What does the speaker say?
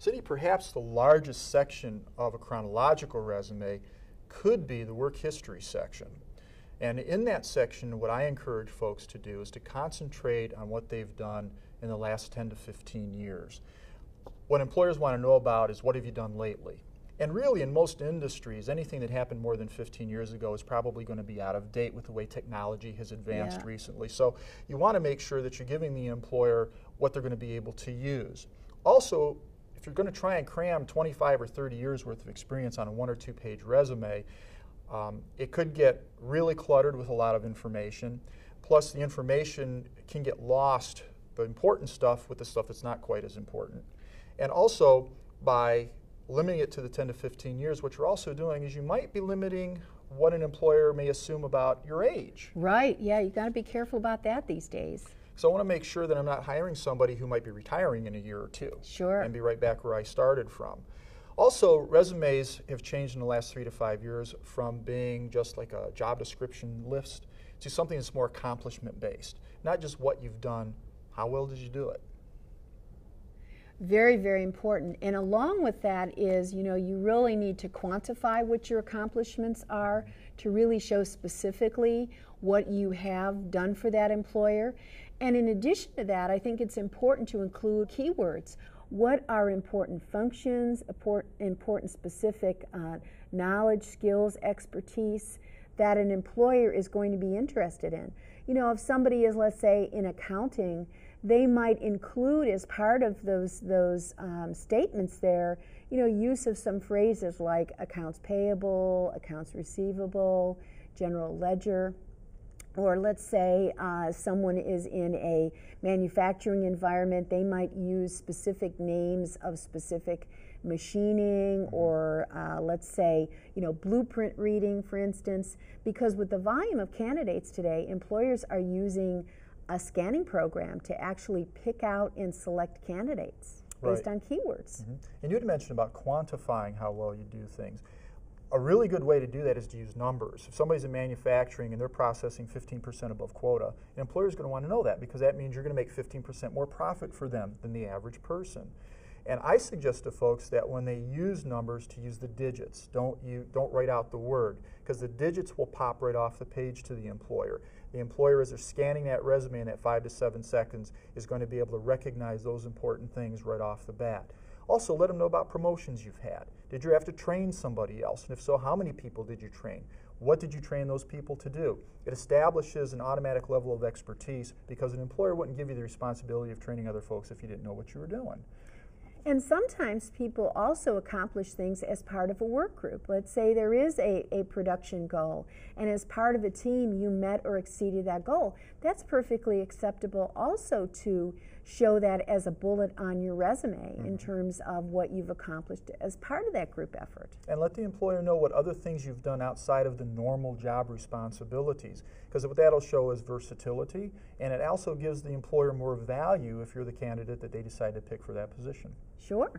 Cindy, perhaps the largest section of a chronological resume could be the work history section. And in that section, what I encourage folks to do is to concentrate on what they've done in the last 10 to 15 years. What employers want to know about is what have you done lately? And really, in most industries, anything that happened more than 15 years ago is probably going to be out of date with the way technology has advanced recently. So you want to make sure that you're giving the employer what they're going to be able to use. Also, if you're going to try and cram 25 or 30 years worth of experience on a 1 or 2 page resume, it could get really cluttered with a lot of information. Plus, the information can get lost, the important stuff with the stuff that's not quite as important. And also, by limiting it to the 10 to 15 years, what you're also doing is you might be limiting what an employer may assume about your age. Right, yeah, you got to be careful about that these days. So I want to make sure that I'm not hiring somebody who might be retiring in a year or two. Sure. And be right back where I started from. Also, resumes have changed in the last 3 to 5 years from being just like a job description list to something that's more accomplishment-based. Not just what you've done, how well did you do it? Very, very important. And along with that is, you really need to quantify what your accomplishments are to really show specifically what you have done for that employer. And in addition to that, I think it's important to include keywords. What are important functions, important specific knowledge, skills, expertise that an employer is going to be interested in? If somebody is, let's say, in accounting, they might include as part of those statements there, use of some phrases like accounts payable, accounts receivable, general ledger. Or let's say someone is in a manufacturing environment, they might use specific names of specific machining, or let's say, blueprint reading, for instance, because with the volume of candidates today, employers are using a scanning program to actually pick out and select candidates based on keywords. Mm-hmm. And you had mentioned about quantifying how well you do things. A really good way to do that is to use numbers. If somebody's in manufacturing and they're processing 15% above quota, an employer is going to want to know that because that means you're going to make 15% more profit for them than the average person. And I suggest to folks that when they use numbers, to use the digits. Don't write out the word, because the digits will pop right off the page to the employer. The employer, as they're scanning that resume in that 5 to 7 seconds, is going to be able to recognize those important things right off the bat. Also, let them know about promotions you've had. Did you have to train somebody else? And if so, how many people did you train? What did you train those people to do? It establishes an automatic level of expertise, because an employer wouldn't give you the responsibility of training other folks if you didn't know what you were doing. And sometimes people also accomplish things as part of a work group. Let's say there is a production goal, and as part of a team you met or exceeded that goal. That's perfectly acceptable also to show that as a bullet on your resume in terms of what you've accomplished as part of that group effort. And let the employer know what other things you've done outside of the normal job responsibilities, because what that'll show is versatility, and it also gives the employer more value if you're the candidate that they decide to pick for that position. Sure.